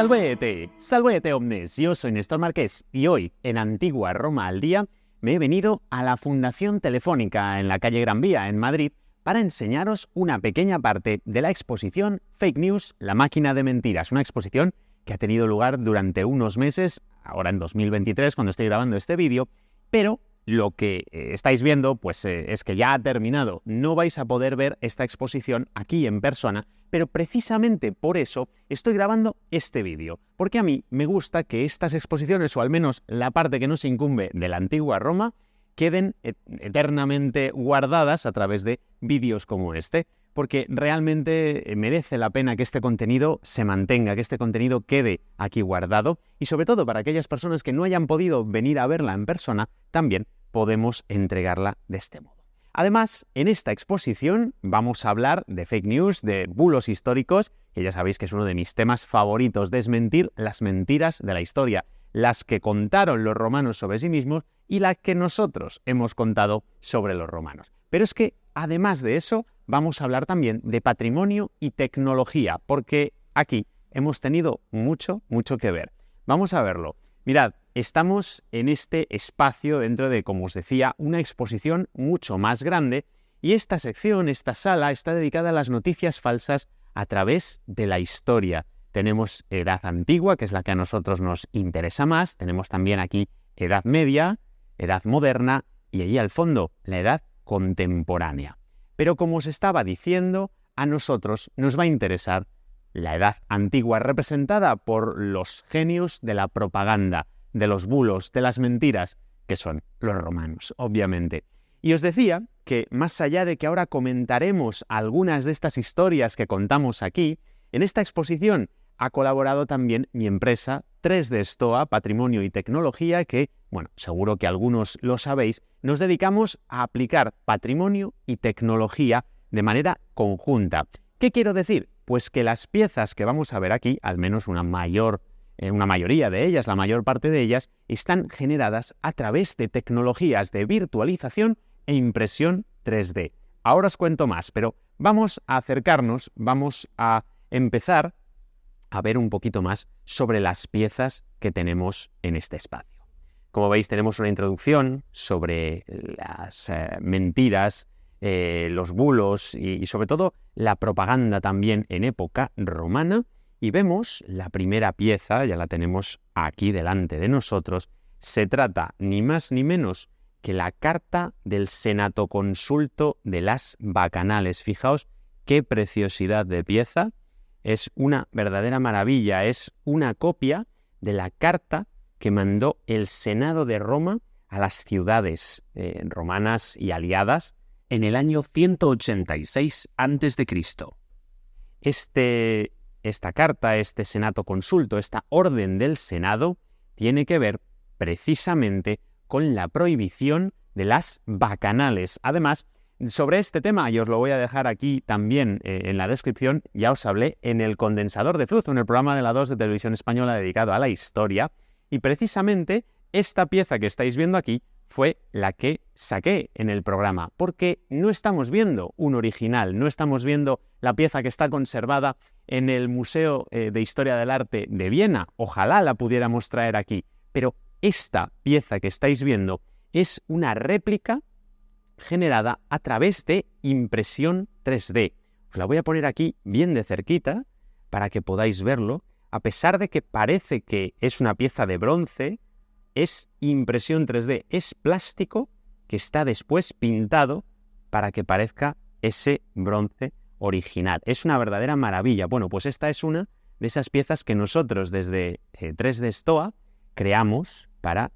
Salvete, salvete omnes, yo soy Néstor Marqués y hoy en Antigua Roma al Día me he venido a la Fundación Telefónica en la calle Gran Vía, en Madrid, para enseñaros una pequeña parte de la exposición Fake News, la máquina de mentiras, una exposición que ha tenido lugar durante unos meses, ahora en 2023 cuando estoy grabando este vídeo, pero lo que estáis viendo pues es que ya ha terminado. No vais a poder ver esta exposición aquí en persona, pero precisamente por eso estoy grabando este vídeo, porque a mí me gusta que estas exposiciones, o al menos la parte que nos incumbe de la antigua Roma, queden eternamente guardadas a través de vídeos como este, porque realmente merece la pena que este contenido se mantenga, que este contenido quede aquí guardado, y sobre todo para aquellas personas que no hayan podido venir a verla en persona, también podemos entregarla de este modo. Además, en esta exposición vamos a hablar de fake news, de bulos históricos, que ya sabéis que es uno de mis temas favoritos, desmentir las mentiras de la historia, las que contaron los romanos sobre sí mismos y las que nosotros hemos contado sobre los romanos. Pero es que, además de eso, vamos a hablar también de patrimonio y tecnología, porque aquí hemos tenido mucho que ver. Vamos a verlo. Mirad, estamos en este espacio dentro de, como os decía, una exposición mucho más grande, y esta sección, esta sala, está dedicada a las noticias falsas a través de la historia. Tenemos Edad Antigua, que es la que a nosotros nos interesa más, tenemos también aquí Edad Media, Edad Moderna y allí al fondo la Edad Contemporánea. Pero como os estaba diciendo, a nosotros nos va a interesar la Edad Antigua, representada por los genios de la propaganda, de los bulos, de las mentiras, que son los romanos, obviamente. Y os decía que, más allá de que ahora comentaremos algunas de estas historias que contamos aquí, en esta exposición ha colaborado también mi empresa 3D Stoa, Patrimonio y Tecnología, que, bueno, seguro que algunos lo sabéis, nos dedicamos a aplicar patrimonio y tecnología de manera conjunta. ¿Qué quiero decir? Pues que las piezas que vamos a ver aquí, al menos una mayoría de ellas, la mayor parte de ellas, están generadas a través de tecnologías de virtualización e impresión 3D. Ahora os cuento más, pero vamos a acercarnos, vamos a empezar a ver un poquito más sobre las piezas que tenemos en este espacio. Como veis, tenemos una introducción sobre las mentiras, los bulos y sobre todo la propaganda también en época romana, y vemos la primera pieza, ya la tenemos aquí delante de nosotros. Se trata ni más ni menos que la carta del Senato Consulto de las Bacanales. Fijaos qué preciosidad de pieza, es una verdadera maravilla, es una copia de la carta que mandó el Senado de Roma a las ciudades romanas y aliadas en el año 186 a.C. Esta carta, este Senato Consulto, esta orden del Senado, tiene que ver precisamente con la prohibición de las bacanales. Además, sobre este tema, y os lo voy a dejar aquí también en la descripción, ya os hablé en El Condensador de Flujo, en el programa de la 2 de Televisión Española dedicado a la historia, y precisamente esta pieza que estáis viendo aquí fue la que saqué en el programa, porque no estamos viendo un original, no estamos viendo la pieza que está conservada en el Museo de Historia del Arte de Viena. Ojalá la pudiéramos traer aquí, pero esta pieza que estáis viendo es una réplica generada a través de impresión 3D. Os la voy a poner aquí bien de cerquita para que podáis verlo. A pesar de que parece que es una pieza de bronce, es impresión 3D, es plástico que está después pintado para que parezca ese bronce original. Es una verdadera maravilla. Bueno, pues esta es una de esas piezas que nosotros desde 3D Stoa creamos para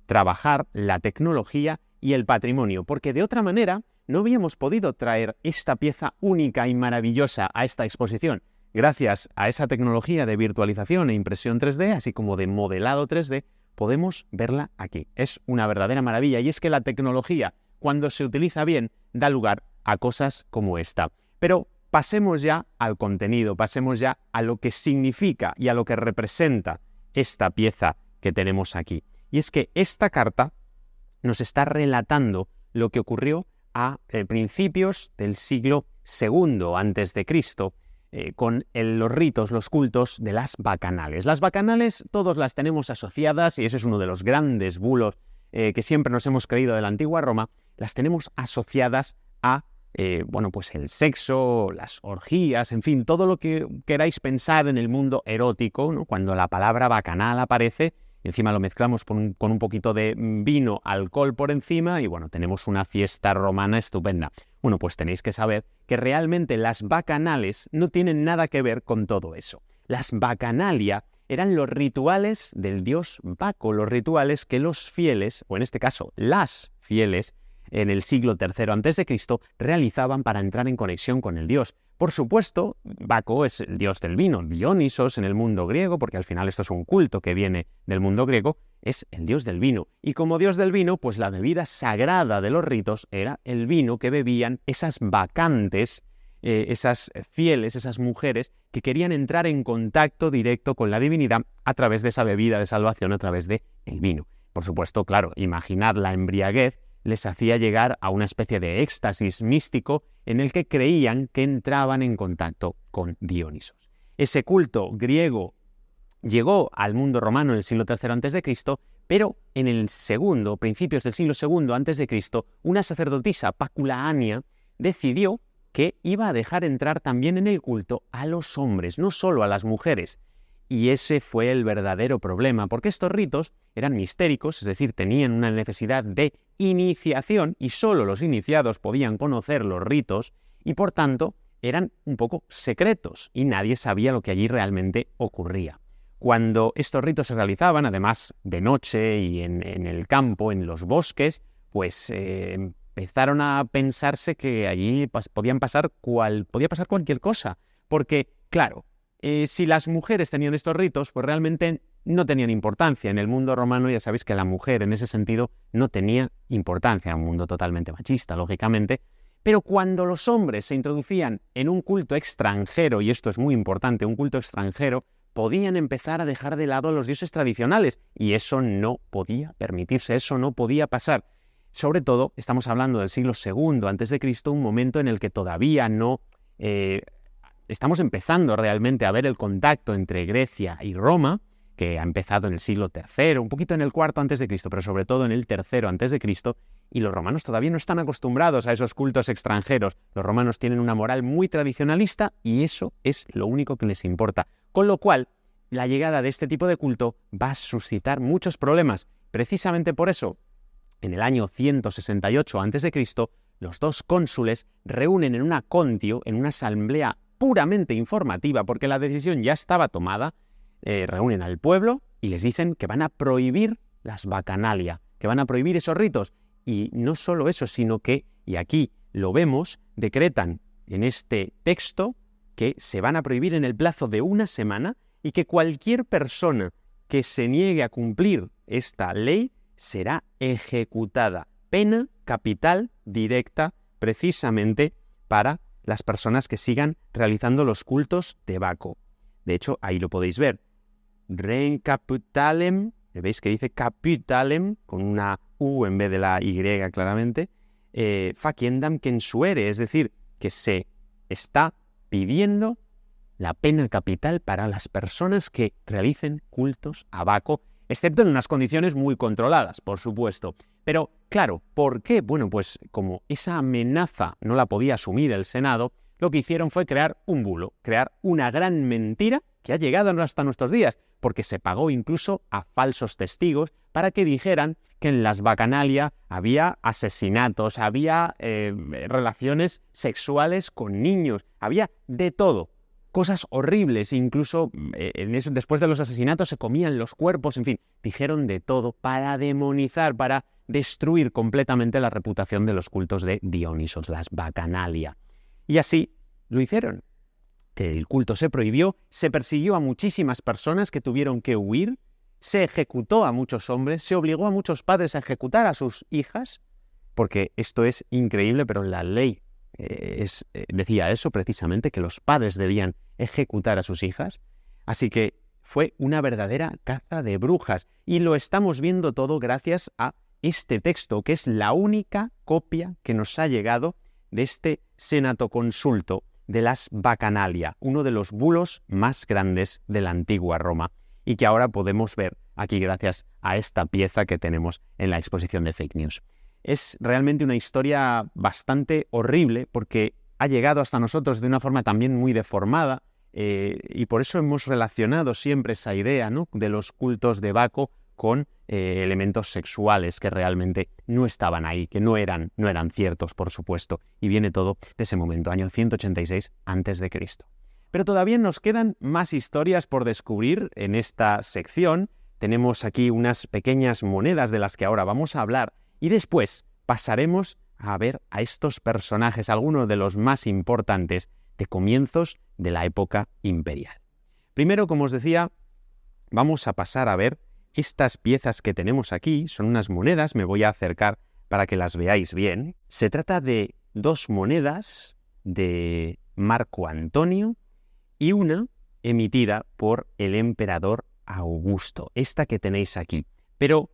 trabajar la tecnología y el patrimonio, porque de otra manera no habíamos podido traer esta pieza única y maravillosa a esta exposición. Gracias a esa tecnología de virtualización e impresión 3D, así como de modelado 3D, podemos verla aquí. Es una verdadera maravilla, y es que la tecnología, cuando se utiliza bien, da lugar a cosas como esta. Pero pasemos ya al contenido, pasemos ya a lo que significa y a lo que representa esta pieza que tenemos aquí. Y es que esta carta nos está relatando lo que ocurrió a principios del siglo II a.C., con los ritos, los cultos de las bacanales. Las bacanales todos las tenemos asociadas, y ese es uno de los grandes bulos que siempre nos hemos creído de la antigua Roma, las tenemos asociadas a pues el sexo, las orgías, en fin, todo lo que queráis pensar en el mundo erótico, ¿no? Cuando la palabra bacanal aparece, encima lo mezclamos con un poquito de vino, alcohol por encima y bueno, tenemos una fiesta romana estupenda. Bueno, pues tenéis que saber que realmente las bacanales no tienen nada que ver con todo eso. Las bacanalia eran los rituales del dios Baco, los rituales que los fieles, o en este caso las fieles, en el siglo III a.C., realizaban para entrar en conexión con el dios. Por supuesto, Baco es el dios del vino, Dionisos en el mundo griego, porque al final esto es un culto que viene del mundo griego, es el dios del vino. Y como dios del vino, pues la bebida sagrada de los ritos era el vino que bebían esas bacantes, esas fieles, esas mujeres que querían entrar en contacto directo con la divinidad a través de esa bebida de salvación, a través del vino. Por supuesto, claro, imaginad la embriaguez les hacía llegar a una especie de éxtasis místico en el que creían que entraban en contacto con Dionisos. Ese culto griego llegó al mundo romano en el siglo III a.C., pero en el principios del siglo II a.C., una sacerdotisa, Pácula Ania, decidió que iba a dejar entrar también en el culto a los hombres, no solo a las mujeres. Y ese fue el verdadero problema, porque estos ritos eran mistéricos, es decir, tenían una necesidad de iniciación y solo los iniciados podían conocer los ritos y, por tanto, eran un poco secretos y nadie sabía lo que allí realmente ocurría. Cuando estos ritos se realizaban, además de noche y en el campo, en los bosques, pues empezaron a pensarse que allí podía pasar cualquier cosa, porque, claro, si las mujeres tenían estos ritos, pues realmente no tenían importancia. En el mundo romano ya sabéis que la mujer en ese sentido no tenía importancia, era un mundo totalmente machista, lógicamente, pero cuando los hombres se introducían en un culto extranjero, y esto es muy importante, un culto extranjero, podían empezar a dejar de lado a los dioses tradicionales, y eso no podía permitirse, eso no podía pasar. Sobre todo, estamos hablando del siglo II a.C., un momento en el que todavía no estamos empezando realmente a ver el contacto entre Grecia y Roma, que ha empezado en el siglo III, un poquito en el IV a.C., pero sobre todo en el III a.C., y los romanos todavía no están acostumbrados a esos cultos extranjeros. Los romanos tienen una moral muy tradicionalista y eso es lo único que les importa. Con lo cual, la llegada de este tipo de culto va a suscitar muchos problemas. Precisamente por eso, en el año 168 a.C., los dos cónsules reúnen en una contio, en una asamblea puramente informativa, porque la decisión ya estaba tomada, reúnen al pueblo y les dicen que van a prohibir las bacanalia, que van a prohibir esos ritos. Y no solo eso, sino que, y aquí lo vemos, decretan en este texto que se van a prohibir en el plazo de una semana y que cualquier persona que se niegue a cumplir esta ley será ejecutada. Pena capital directa precisamente para las personas que sigan realizando los cultos de Baco. De hecho, ahí lo podéis ver. Rem capitalem, veis que dice capitalem, con una U en vez de la Y claramente, faciendam censuere, es decir, que se está pidiendo la pena capital para las personas que realicen cultos a Baco, excepto en unas condiciones muy controladas, por supuesto. Pero, claro, ¿por qué? Bueno, pues como esa amenaza no la podía asumir el Senado, lo que hicieron fue crear un bulo, crear una gran mentira que ha llegado hasta nuestros días, porque se pagó incluso a falsos testigos para que dijeran que en las bacanalia había asesinatos, había relaciones sexuales con niños, había de todo. Cosas horribles, incluso después de los asesinatos se comían los cuerpos, en fin, dijeron de todo para demonizar, para destruir completamente la reputación de los cultos de Dionisos, las bacanalia. Y así lo hicieron. El culto se prohibió, se persiguió a muchísimas personas que tuvieron que huir, se ejecutó a muchos hombres, se obligó a muchos padres a ejecutar a sus hijas, porque esto es increíble, pero la ley decía eso precisamente, que los padres debían ejecutar a sus hijas. Así que fue una verdadera caza de brujas y lo estamos viendo todo gracias a este texto, que es la única copia que nos ha llegado de este Senato Consulto de las Bacanalia, uno de los bulos más grandes de la antigua Roma y que ahora podemos ver aquí gracias a esta pieza que tenemos en la exposición de Fake News. Es realmente una historia bastante horrible porque ha llegado hasta nosotros de una forma también muy deformada y por eso hemos relacionado siempre esa idea, ¿no?, de los cultos de Baco con elementos sexuales que realmente no estaban ahí, que no eran ciertos, por supuesto, y viene todo de ese momento, año 186 a.C. Pero todavía nos quedan más historias por descubrir en esta sección. Tenemos aquí unas pequeñas monedas de las que ahora vamos a hablar y después pasaremos a ver a estos personajes, algunos de los más importantes de comienzos de la época imperial. Primero, como os decía, vamos a pasar a ver estas piezas que tenemos aquí. Son unas monedas, me voy a acercar para que las veáis bien. Se trata de dos monedas de Marco Antonio y una emitida por el emperador Augusto, esta que tenéis aquí. Pero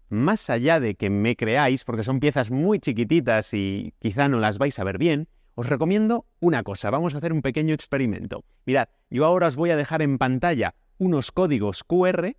más allá de que me creáis, porque son piezas muy chiquititas y quizá no las vais a ver bien, os recomiendo una cosa. Vamos a hacer un pequeño experimento. Mirad, yo ahora os voy a dejar en pantalla unos códigos QR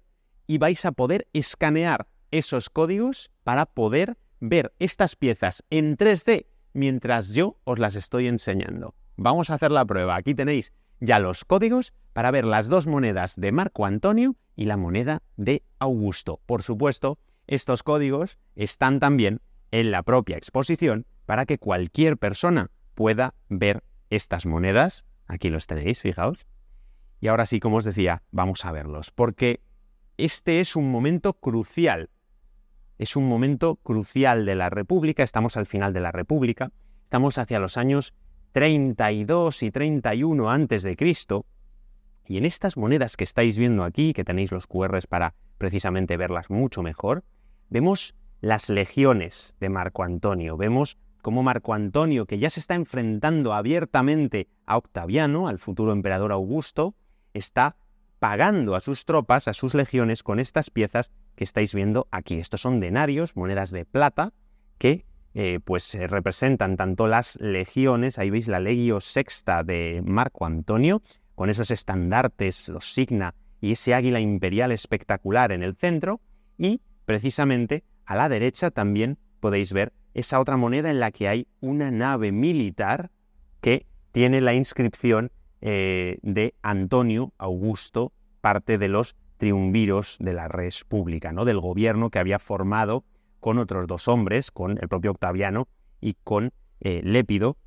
y vais a poder escanear esos códigos para poder ver estas piezas en 3D mientras yo os las estoy enseñando. Vamos a hacer la prueba. Aquí tenéis ya los códigos para ver las dos monedas de Marco Antonio y la moneda de Augusto. Por supuesto, estos códigos están también en la propia exposición para que cualquier persona pueda ver estas monedas. Aquí los tenéis, fijaos. Y ahora sí, como os decía, vamos a verlos, porque este es un momento crucial. Es un momento crucial de la República. Estamos al final de la República. Estamos hacia los años 32 y 31 a.C. Y en estas monedas que estáis viendo aquí, que tenéis los QRs para precisamente verlas mucho mejor, vemos las legiones de Marco Antonio. Vemos cómo Marco Antonio, que ya se está enfrentando abiertamente a Octaviano, al futuro emperador Augusto, está pagando a sus tropas, a sus legiones, con estas piezas que estáis viendo aquí. Estos son denarios, monedas de plata, que representan tanto las legiones, ahí veis la Legio Sexta de Marco Antonio, con esos estandartes, los signa y ese águila imperial espectacular en el centro, y precisamente a la derecha también podéis ver esa otra moneda en la que hay una nave militar que tiene la inscripción de Antonio Augusto, parte de los triunviros de la res pública, ¿no?, del gobierno que había formado con otros dos hombres, con el propio Octaviano y con Lépido,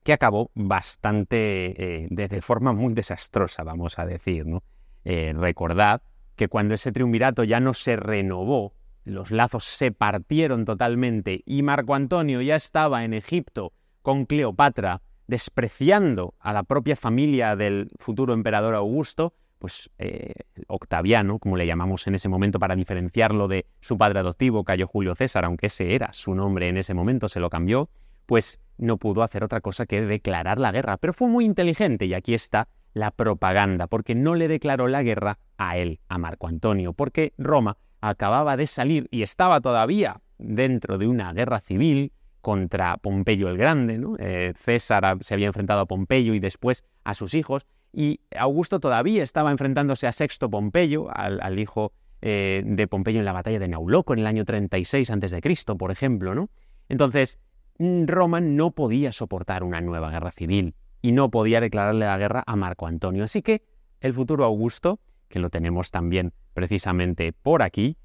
que acabó bastante, de forma muy desastrosa, vamos a decir, ¿no? Recordad que cuando ese triunvirato ya no se renovó, los lazos se partieron totalmente y Marco Antonio ya estaba en Egipto con Cleopatra, despreciando a la propia familia del futuro emperador Augusto, pues Octaviano, como le llamamos en ese momento para diferenciarlo de su padre adoptivo, Cayo Julio César, aunque ese era su nombre en ese momento, se lo cambió, pues no pudo hacer otra cosa que declarar la guerra. Pero fue muy inteligente y aquí está la propaganda, porque no le declaró la guerra a él, a Marco Antonio, porque Roma acababa de salir y estaba todavía dentro de una guerra civil contra Pompeyo el Grande, ¿no? César se había enfrentado a Pompeyo y después a sus hijos, y Augusto todavía estaba enfrentándose a Sexto Pompeyo, al hijo de Pompeyo en la batalla de Nauloco en el año 36 a.C., por ejemplo, ¿no? Entonces, Roma no podía soportar una nueva guerra civil y no podía declararle la guerra a Marco Antonio. Así que el futuro Augusto, que lo tenemos también precisamente por aquí,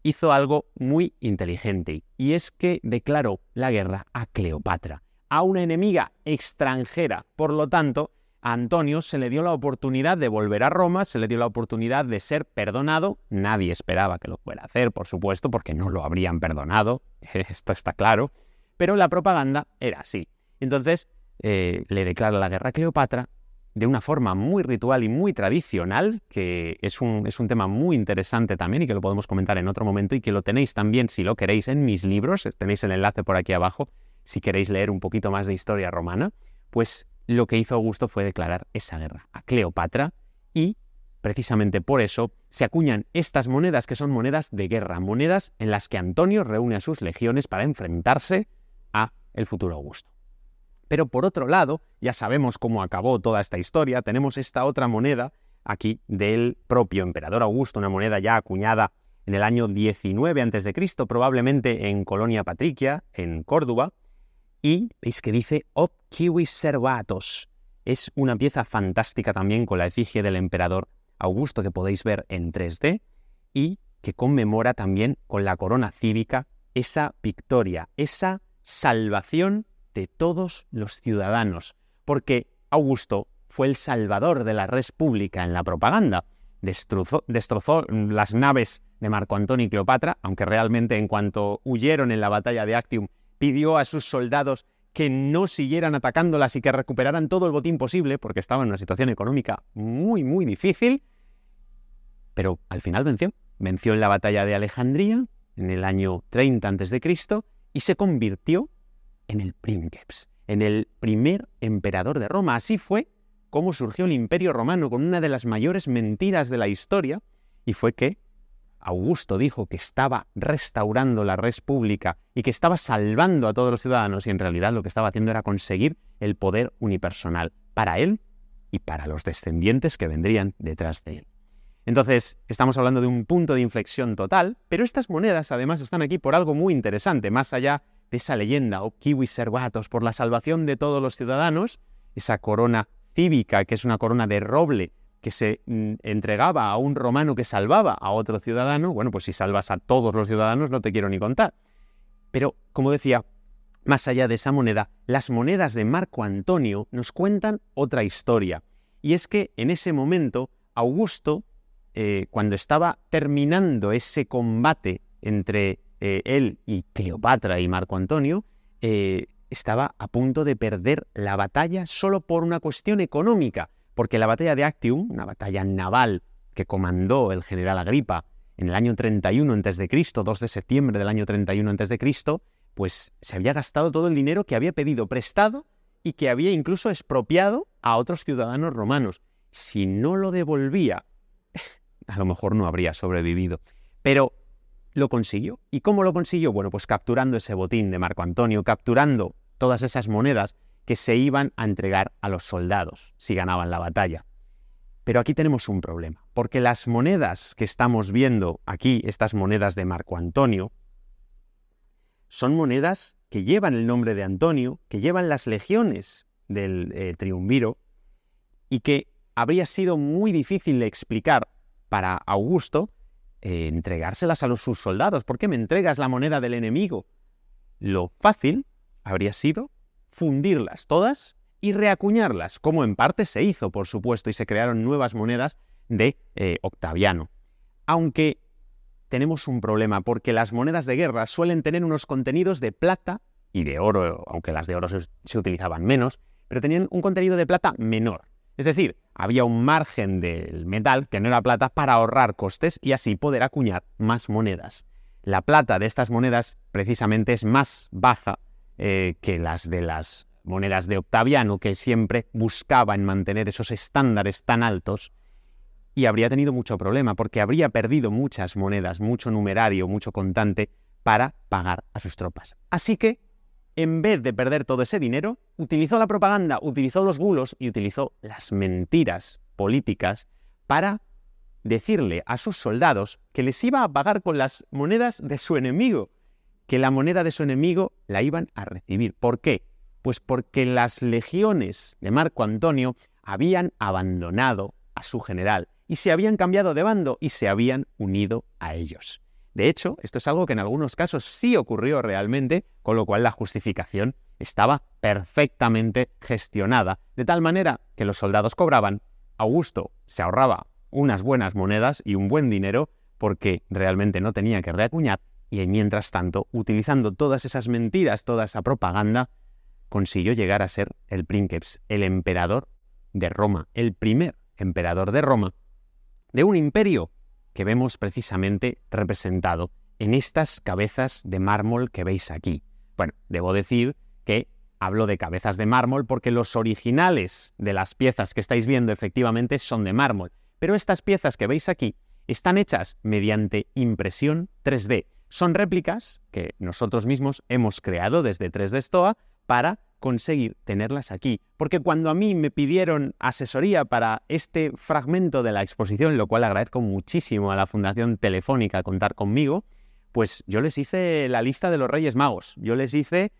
hizo algo muy inteligente, y es que declaró la guerra a Cleopatra, a una enemiga extranjera. Por lo tanto, a Antonio se le dio la oportunidad de volver a Roma, se le dio la oportunidad de ser perdonado. Nadie esperaba que lo fuera a hacer, por supuesto, porque no lo habrían perdonado, esto está claro, pero la propaganda era así. Entonces, le declara la guerra a Cleopatra de una forma muy ritual y muy tradicional, que es un tema muy interesante también y que lo podemos comentar en otro momento y que lo tenéis también, si lo queréis, en mis libros. Tenéis el enlace por aquí abajo si queréis leer un poquito más de historia romana. Pues lo que hizo Augusto fue declarar esa guerra a Cleopatra, y precisamente por eso se acuñan estas monedas, que son monedas de guerra, monedas en las que Antonio reúne a sus legiones para enfrentarse a el futuro Augusto. Pero por otro lado, ya sabemos cómo acabó toda esta historia, tenemos esta otra moneda aquí del propio emperador Augusto, una moneda ya acuñada en el año 19 a.C., probablemente en Colonia Patricia, en Córdoba, y veis que dice Ob Civis Servatos. Es una pieza fantástica también con la efigie del emperador Augusto que podéis ver en 3D y que conmemora también con la corona cívica esa victoria, esa salvación de todos los ciudadanos, porque Augusto fue el salvador de la res pública en la propaganda. Destrozó las naves de Marco Antonio y Cleopatra, aunque realmente en cuanto huyeron en la batalla de Actium, pidió a sus soldados que no siguieran atacándolas y que recuperaran todo el botín posible, porque estaba en una situación económica muy, muy difícil, pero al final venció. Venció en la batalla de Alejandría, en el año 30 a.C., y se convirtió en el princeps, en el primer emperador de Roma. Así fue como surgió el Imperio Romano, con una de las mayores mentiras de la historia, y fue que Augusto dijo que estaba restaurando la res pública y que estaba salvando a todos los ciudadanos, y en realidad lo que estaba haciendo era conseguir el poder unipersonal para él y para los descendientes que vendrían detrás de él. Entonces, estamos hablando de un punto de inflexión total, pero estas monedas además están aquí por algo muy interesante, más allá de esa leyenda, Ob Civis Servatos, por la salvación de todos los ciudadanos, esa corona cívica, que es una corona de roble que se entregaba a un romano que salvaba a otro ciudadano. Bueno, pues si salvas a todos los ciudadanos no te quiero ni contar. Pero, como decía, más allá de esa moneda, las monedas de Marco Antonio nos cuentan otra historia. Y es que en ese momento, Augusto, cuando estaba terminando ese combate entre él y Cleopatra y Marco Antonio, estaba a punto de perder la batalla solo por una cuestión económica, porque la batalla de Actium, una batalla naval que comandó el general Agripa en el año 31 a.C., 2 de septiembre del año 31 a.C., pues se había gastado todo el dinero que había pedido prestado y que había incluso expropiado a otros ciudadanos romanos. Si no lo devolvía, a lo mejor no habría sobrevivido. Pero lo consiguió. ¿Y cómo lo consiguió? Bueno, pues capturando ese botín de Marco Antonio, capturando todas esas monedas que se iban a entregar a los soldados si ganaban la batalla. Pero aquí tenemos un problema, porque las monedas que estamos viendo aquí, estas monedas de Marco Antonio, son monedas que llevan el nombre de Antonio, que llevan las legiones del triunviro, y que habría sido muy difícil de explicar para Augusto entregárselas a sus soldados. ¿Por qué me entregas la moneda del enemigo? Lo fácil habría sido fundirlas todas y reacuñarlas, como en parte se hizo, por supuesto, y se crearon nuevas monedas de Octaviano. Aunque tenemos un problema, porque las monedas de guerra suelen tener unos contenidos de plata y de oro, aunque las de oro se utilizaban menos, pero tenían un contenido de plata menor. Es decir, había un margen del metal, que no era plata, para ahorrar costes y así poder acuñar más monedas. La plata de estas monedas precisamente es más baja que las de las monedas de Octaviano, que siempre buscaba en mantener esos estándares tan altos, y habría tenido mucho problema porque habría perdido muchas monedas, mucho numerario, mucho contante para pagar a sus tropas. Así que, en vez de perder todo ese dinero, utilizó la propaganda, utilizó los bulos y utilizó las mentiras políticas para decirle a sus soldados que les iba a pagar con las monedas de su enemigo, que la moneda de su enemigo la iban a recibir. ¿Por qué? Pues porque las legiones de Marco Antonio habían abandonado a su general y se habían cambiado de bando y se habían unido a ellos. De hecho, esto es algo que en algunos casos sí ocurrió realmente, con lo cual la justificación estaba perfectamente gestionada, de tal manera que los soldados cobraban, Augusto se ahorraba unas buenas monedas y un buen dinero porque realmente no tenía que reacuñar, y mientras tanto, utilizando todas esas mentiras, toda esa propaganda, consiguió llegar a ser el princeps, el emperador de Roma, el primer emperador de Roma, de un imperio que vemos precisamente representado en estas cabezas de mármol que veis aquí. Bueno, debo decir que hablo de cabezas de mármol porque los originales de las piezas que estáis viendo efectivamente son de mármol, pero estas piezas que veis aquí están hechas mediante impresión 3D. Son réplicas que nosotros mismos hemos creado desde 3D Stoa para conseguir tenerlas aquí. Porque cuando a mí me pidieron asesoría para este fragmento de la exposición, lo cual agradezco muchísimo a la Fundación Telefónica contar conmigo, pues yo les hice la lista de los Reyes Magos. Yo les hice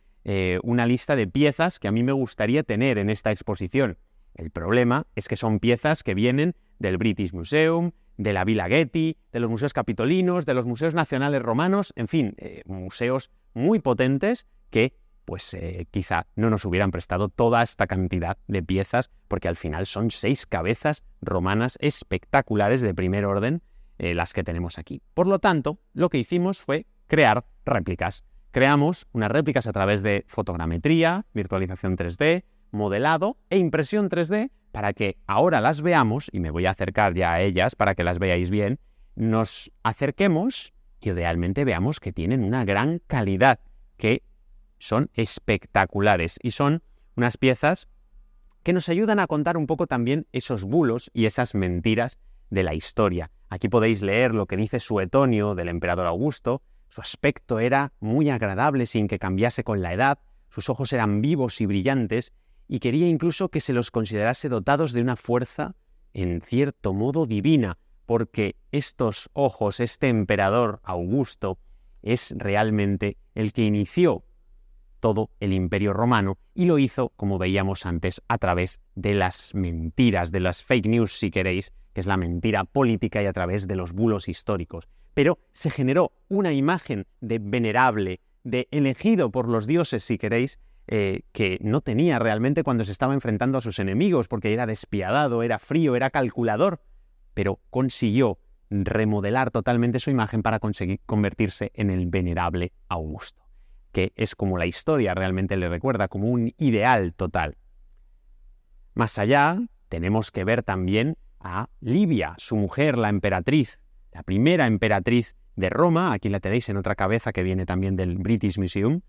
una lista de piezas que a mí me gustaría tener en esta exposición. El problema es que son piezas que vienen del British Museum, de la Villa Getty, de los museos capitolinos, de los museos nacionales romanos, en fin, museos muy potentes que pues quizá no nos hubieran prestado toda esta cantidad de piezas, porque al final son 6 cabezas romanas espectaculares de primer orden las que tenemos aquí. Por lo tanto, lo que hicimos fue crear réplicas. Creamos unas réplicas a través de fotogrametría, virtualización 3D, modelado e impresión 3D para que ahora las veamos, y me voy a acercar ya a ellas para que las veáis bien, nos acerquemos y realmente veamos que tienen una gran calidad, que son espectaculares y son unas piezas que nos ayudan a contar un poco también esos bulos y esas mentiras de la historia. Aquí podéis leer lo que dice Suetonio del emperador Augusto. Su aspecto era muy agradable sin que cambiase con la edad, sus ojos eran vivos y brillantes, y quería incluso que se los considerase dotados de una fuerza, en cierto modo, divina, porque estos ojos, este emperador Augusto, es realmente el que inició todo el Imperio Romano y lo hizo, como veíamos antes, a través de las mentiras, de las fake news, si queréis, que es la mentira política, y a través de los bulos históricos. Pero se generó una imagen de venerable, de elegido por los dioses, si queréis, que no tenía realmente cuando se estaba enfrentando a sus enemigos, porque era despiadado, era frío, era calculador, pero consiguió remodelar totalmente su imagen para conseguir convertirse en el venerable Augusto, que es como la historia realmente le recuerda, como un ideal total. Más allá, tenemos que ver también a Livia, su mujer, la emperatriz, la primera emperatriz de Roma. Aquí la tenéis en otra cabeza que viene también del British Museum,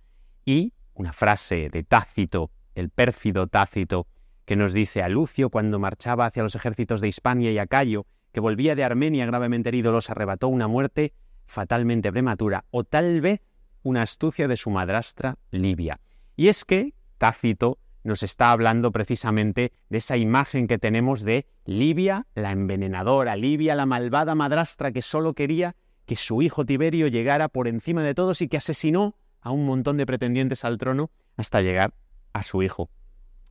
y una frase de Tácito, el pérfido Tácito, que nos dice: a Lucio, cuando marchaba hacia los ejércitos de Hispania y Acayo, que volvía de Armenia gravemente herido, los arrebató una muerte fatalmente prematura, o tal vez una astucia de su madrastra Livia. Y es que Tácito nos está hablando precisamente de esa imagen que tenemos de Livia, la envenenadora, Livia, la malvada madrastra que solo quería que su hijo Tiberio llegara por encima de todos y que asesinó a un montón de pretendientes al trono hasta llegar a su hijo.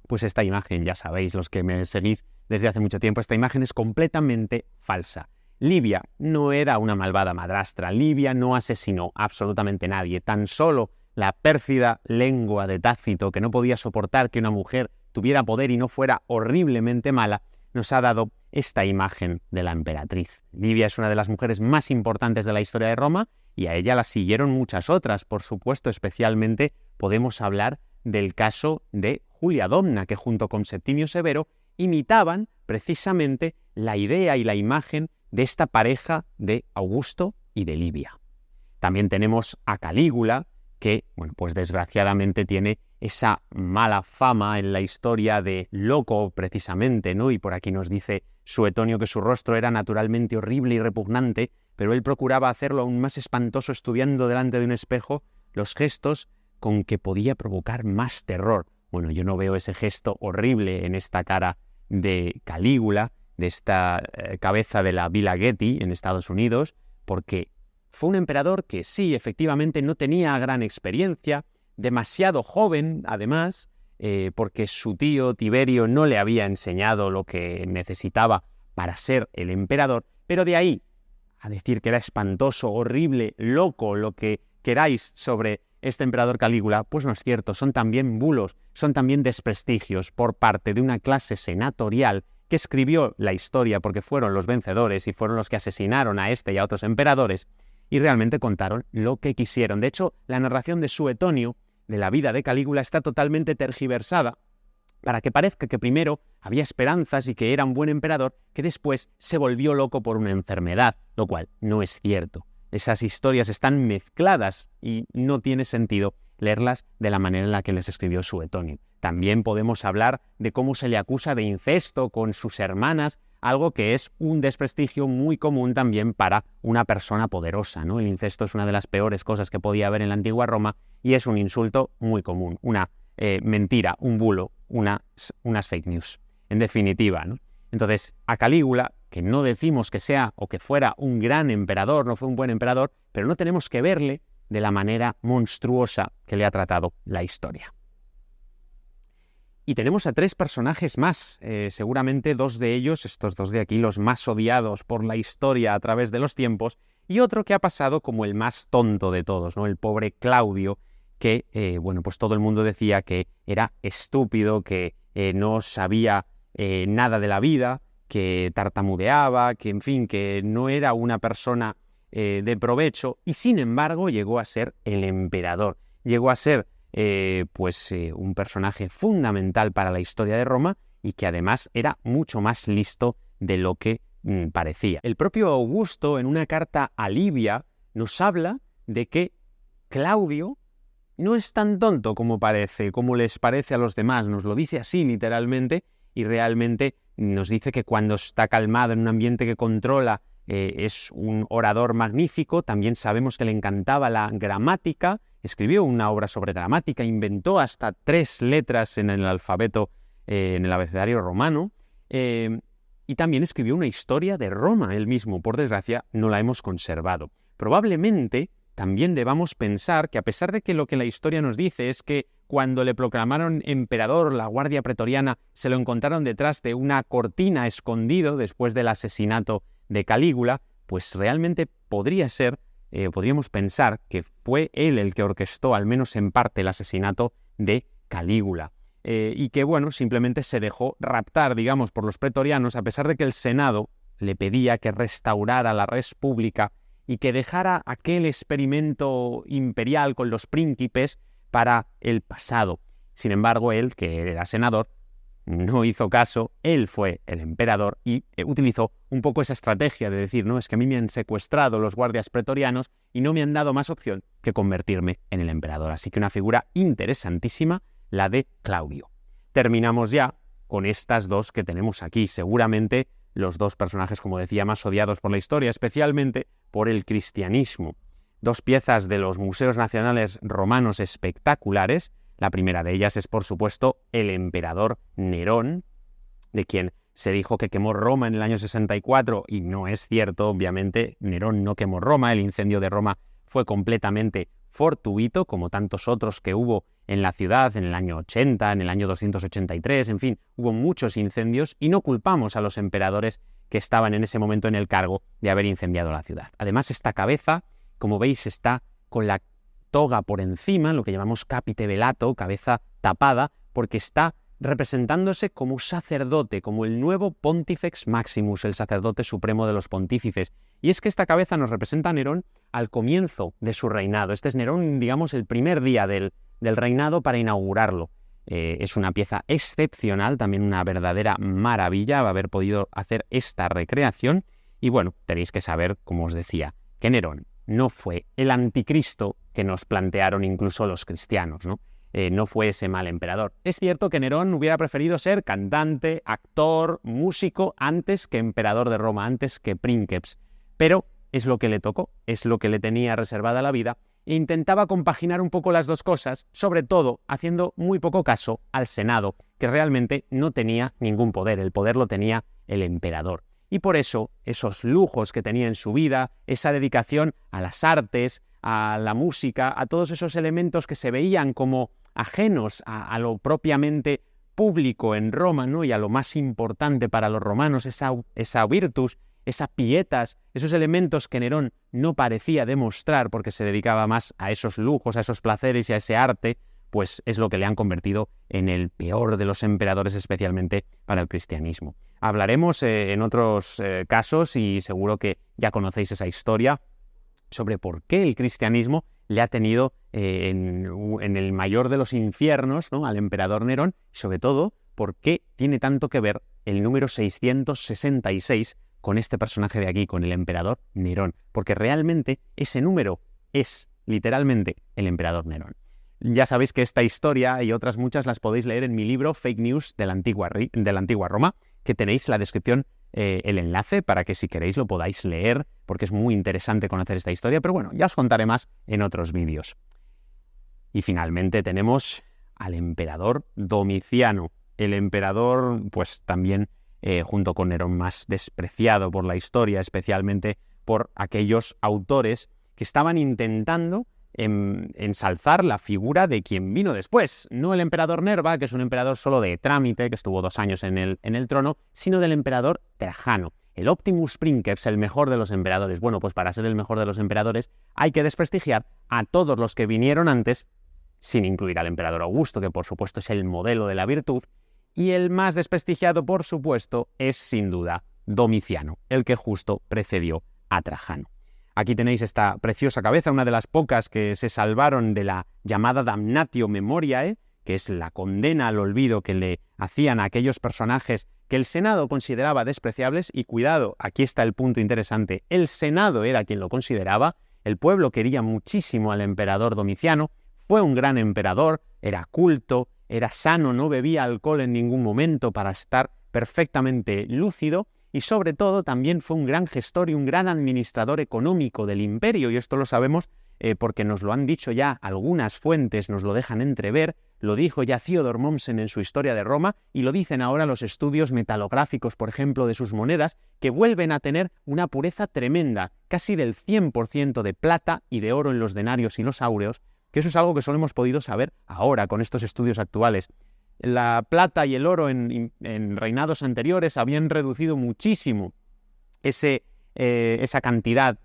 Pues esta imagen, ya sabéis, los que me seguís desde hace mucho tiempo, esta imagen es completamente falsa. Livia no era una malvada madrastra, Livia no asesinó absolutamente nadie, tan solo la pérfida lengua de Tácito, que no podía soportar que una mujer tuviera poder y no fuera horriblemente mala, nos ha dado esta imagen de la emperatriz. Livia es una de las mujeres más importantes de la historia de Roma, y a ella la siguieron muchas otras, por supuesto. Especialmente podemos hablar del caso de Julia Domna, que junto con Septimio Severo imitaban precisamente la idea y la imagen de esta pareja de Augusto y de Livia. También tenemos a Calígula, que, bueno, pues desgraciadamente tiene esa mala fama en la historia de loco, precisamente, ¿no? Y por aquí nos dice Suetonio que su rostro era naturalmente horrible y repugnante, pero él procuraba hacerlo aún más espantoso estudiando delante de un espejo los gestos con que podía provocar más terror. Bueno, yo no veo ese gesto horrible en esta cara de Calígula, de esta cabeza de la Villa Getty en Estados Unidos, porque fue un emperador que sí, efectivamente, no tenía gran experiencia, demasiado joven, además, porque su tío Tiberio no le había enseñado lo que necesitaba para ser el emperador, pero de ahí a decir que era espantoso, horrible, loco, lo que queráis sobre este emperador Calígula, pues no es cierto. Son también bulos, son también desprestigios por parte de una clase senatorial que escribió la historia porque fueron los vencedores y fueron los que asesinaron a este y a otros emperadores, y realmente contaron lo que quisieron. De hecho, la narración de Suetonio de la vida de Calígula está totalmente tergiversada para que parezca que primero había esperanzas y que era un buen emperador, que después se volvió loco por una enfermedad, lo cual no es cierto. Esas historias están mezcladas y no tiene sentido leerlas de la manera en la que les escribió Suetonio. También podemos hablar de cómo se le acusa de incesto con sus hermanas, algo que es un desprestigio muy común también para una persona poderosa, ¿no? El incesto es una de las peores cosas que podía haber en la antigua Roma y es un insulto muy común. Una mentira, un bulo, unas fake news. En definitiva, ¿no? Entonces, a Calígula, que no decimos que sea o que fuera un gran emperador, no fue un buen emperador, pero no tenemos que verle de la manera monstruosa que le ha tratado la historia. Y tenemos a 3 personajes más, seguramente 2 de ellos, estos 2 de aquí, los más odiados por la historia a través de los tiempos, y otro que ha pasado como el más tonto de todos, ¿no? El pobre Claudio, que, pues todo el mundo decía que era estúpido, que no sabía nada de la vida, que tartamudeaba, que, en fin, que no era una persona de provecho, y sin embargo llegó a ser el emperador, llegó a ser un personaje fundamental para la historia de Roma y que además era mucho más listo de lo que parecía. El propio Augusto, en una carta a Livia, nos habla de que Claudio no es tan tonto como parece, como les parece a los demás. Nos lo dice así literalmente, y realmente nos dice que cuando está calmado en un ambiente que controla es un orador magnífico. También sabemos que le encantaba la gramática, escribió una obra sobre gramática, inventó hasta 3 letras en el alfabeto, en el abecedario romano, y también escribió una historia de Roma él mismo. Por desgracia, no la hemos conservado. Probablemente también debamos pensar que, a pesar de que lo que la historia nos dice es que cuando le proclamaron emperador, la guardia pretoriana se lo encontraron detrás de una cortina escondido después del asesinato de Calígula, pues realmente podríamos pensar que fue él el que orquestó, al menos en parte, el asesinato de Calígula. Y que, simplemente se dejó raptar, digamos, por los pretorianos, a pesar de que el Senado le pedía que restaurara la res pública y que dejara aquel experimento imperial con los príncipes para el pasado. Sin embargo, él, que era senador, no hizo caso, él fue el emperador y utilizó un poco esa estrategia de decir, no, es que a mí me han secuestrado los guardias pretorianos y no me han dado más opción que convertirme en el emperador. Así que una figura interesantísima, la de Claudio. Terminamos ya con estas 2 que tenemos aquí, seguramente los 2 personajes, como decía, más odiados por la historia, especialmente por el cristianismo. 2 piezas de los museos nacionales romanos espectaculares. La primera de ellas es, por supuesto, el emperador Nerón, de quien se dijo que quemó Roma en el año 64, y no es cierto, obviamente. Nerón no quemó Roma, el incendio de Roma fue completamente fortuito, como tantos otros que hubo en la ciudad en el año 80, en el año 283, en fin, hubo muchos incendios y no culpamos a los emperadores que estaban en ese momento en el cargo de haber incendiado la ciudad. Además, esta cabeza, como veis, está con la toga por encima, lo que llamamos capite velato, cabeza tapada, porque está representándose como sacerdote, como el nuevo Pontifex Maximus, el sacerdote supremo de los pontífices. Y es que esta cabeza nos representa a Nerón al comienzo de su reinado. Este es Nerón, digamos, el primer día del reinado para inaugurarlo. Es una pieza excepcional, también una verdadera maravilla haber podido hacer esta recreación. Y tenéis que saber, como os decía, que Nerón no fue el anticristo que nos plantearon incluso los cristianos, ¿no? No fue ese mal emperador. Es cierto que Nerón hubiera preferido ser cantante, actor, músico, antes que emperador de Roma, antes que princeps, pero es lo que le tocó, es lo que le tenía reservada la vida, e intentaba compaginar un poco las 2 cosas, sobre todo haciendo muy poco caso al Senado, que realmente no tenía ningún poder, el poder lo tenía el emperador. Y por eso, esos lujos que tenía en su vida, esa dedicación a las artes, a la música, a todos esos elementos que se veían como ajenos a lo propiamente público en Roma, ¿no? Y a lo más importante para los romanos, esa virtus, esa pietas, esos elementos que Nerón no parecía demostrar porque se dedicaba más a esos lujos, a esos placeres y a ese arte, pues es lo que le han convertido en el peor de los emperadores, especialmente para el cristianismo. Hablaremos en otros casos, y seguro que ya conocéis esa historia, sobre por qué el cristianismo le ha tenido en el mayor de los infiernos, ¿no?, al emperador Nerón, y sobre todo por qué tiene tanto que ver el número 666 con este personaje de aquí, con el emperador Nerón, porque realmente ese número es literalmente el emperador Nerón. Ya sabéis que esta historia y otras muchas las podéis leer en mi libro Fake News de la antigua Roma, que tenéis en la descripción el enlace para que, si queréis, lo podáis leer, porque es muy interesante conocer esta historia, pero ya os contaré más en otros vídeos. Y finalmente tenemos al emperador Domiciano. El emperador, pues también junto con Nerón, más despreciado por la historia, especialmente por aquellos autores que estaban intentando ensalzar la figura de quien vino después. No el emperador Nerva, que es un emperador solo de trámite, que estuvo 2 años en el trono, sino del emperador Trajano. El Optimus Princeps, el mejor de los emperadores. Bueno, pues para ser el mejor de los emperadores hay que desprestigiar a todos los que vinieron antes, sin incluir al emperador Augusto, que por supuesto es el modelo de la virtud, y el más desprestigiado, por supuesto, es sin duda Domiciano, el que justo precedió a Trajano. Aquí tenéis esta preciosa cabeza, una de las pocas que se salvaron de la llamada damnatio memoriae, que es la condena al olvido que le hacían a aquellos personajes que el Senado consideraba despreciables. Y cuidado, aquí está el punto interesante, el Senado era quien lo consideraba, el pueblo quería muchísimo al emperador Domiciano, fue un gran emperador, era culto, era sano, no bebía alcohol en ningún momento para estar perfectamente lúcido, y sobre todo también fue un gran gestor y un gran administrador económico del imperio, y esto lo sabemos porque nos lo han dicho ya algunas fuentes, nos lo dejan entrever, lo dijo ya Theodor Mommsen en su Historia de Roma, y lo dicen ahora los estudios metalográficos, por ejemplo, de sus monedas, que vuelven a tener una pureza tremenda, casi del 100% de plata y de oro en los denarios y los áureos, que eso es algo que solo hemos podido saber ahora con estos estudios actuales. La plata y el oro en reinados anteriores habían reducido muchísimo esa cantidad,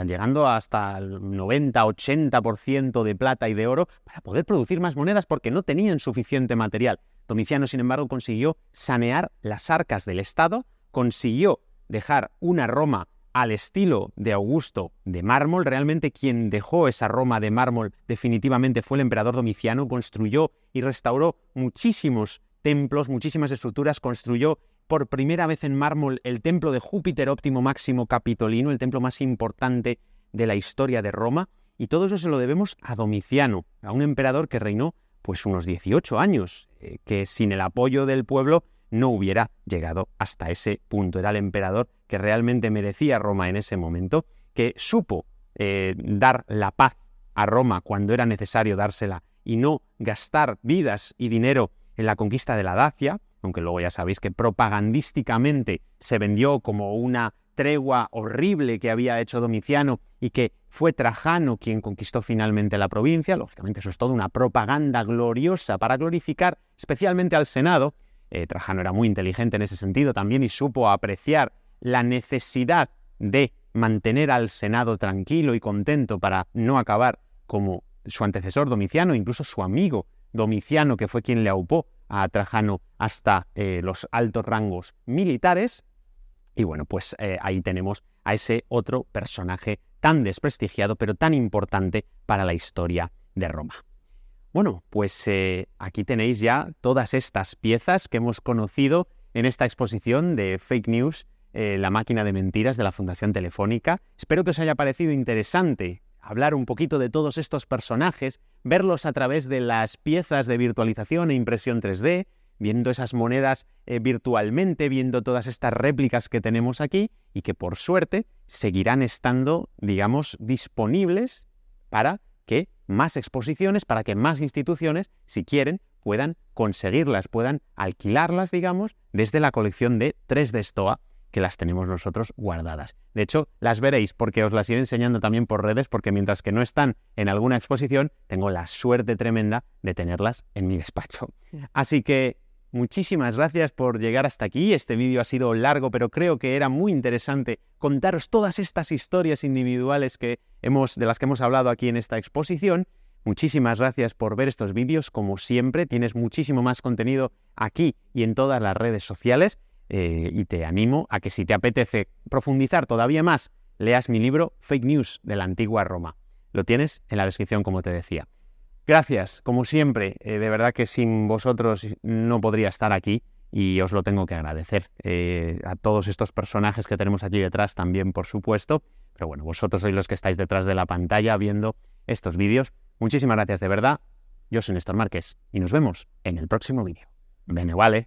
llegando hasta el 90-80% de plata y de oro, para poder producir más monedas porque no tenían suficiente material. Domiciano, sin embargo, consiguió sanear las arcas del Estado, consiguió dejar una Roma al estilo de Augusto de mármol. Realmente quien dejó esa Roma de mármol definitivamente fue el emperador Domiciano. Construyó y restauró muchísimos templos, muchísimas estructuras. Construyó por primera vez en mármol el templo de Júpiter Óptimo Máximo Capitolino, el templo más importante de la historia de Roma. Y todo eso se lo debemos a Domiciano, a un emperador que reinó pues unos 18 años, que sin el apoyo del pueblo no hubiera llegado hasta ese punto. Era el emperador que realmente merecía Roma en ese momento, que supo dar la paz a Roma cuando era necesario dársela y no gastar vidas y dinero en la conquista de la Dacia, aunque luego ya sabéis que propagandísticamente se vendió como una tregua horrible que había hecho Domiciano y que fue Trajano quien conquistó finalmente la provincia. Lógicamente eso es toda una propaganda gloriosa para glorificar especialmente al Senado. Trajano era muy inteligente en ese sentido también y supo apreciar la necesidad de mantener al Senado tranquilo y contento para no acabar como su antecesor Domiciano, incluso su amigo Domiciano, que fue quien le aupó a Trajano hasta los altos rangos militares. Y bueno, pues ahí tenemos a ese otro personaje tan desprestigiado, pero tan importante para la historia de Roma. Bueno, pues aquí tenéis ya todas estas piezas que hemos conocido en esta exposición de Fake News, la máquina de mentiras de la Fundación Telefónica. Espero que os haya parecido interesante hablar un poquito de todos estos personajes, verlos a través de las piezas de virtualización e impresión 3D, viendo esas monedas virtualmente, viendo todas estas réplicas que tenemos aquí y que por suerte seguirán estando, digamos, disponibles para que más exposiciones, para que más instituciones, si quieren, puedan conseguirlas, puedan alquilarlas, digamos, desde la colección de 3D Stoa, que las tenemos nosotros guardadas. De hecho, las veréis porque os las iré enseñando también por redes, porque mientras que no están en alguna exposición, tengo la suerte tremenda de tenerlas en mi despacho. Así que muchísimas gracias por llegar hasta aquí. Este vídeo ha sido largo, pero creo que era muy interesante contaros todas estas historias individuales de las que hemos hablado aquí en esta exposición. Muchísimas gracias por ver estos vídeos. Como siempre, tienes muchísimo más contenido aquí y en todas las redes sociales. Y te animo a que si te apetece profundizar todavía más, leas mi libro Fake News de la Antigua Roma. Lo tienes en la descripción, como te decía. Gracias, como siempre, de verdad que sin vosotros no podría estar aquí y os lo tengo que agradecer. A todos estos personajes que tenemos aquí detrás también, por supuesto, pero bueno, vosotros sois los que estáis detrás de la pantalla viendo estos vídeos. Muchísimas gracias de verdad. Yo soy Néstor Márquez y nos vemos en el próximo vídeo. Bene vale.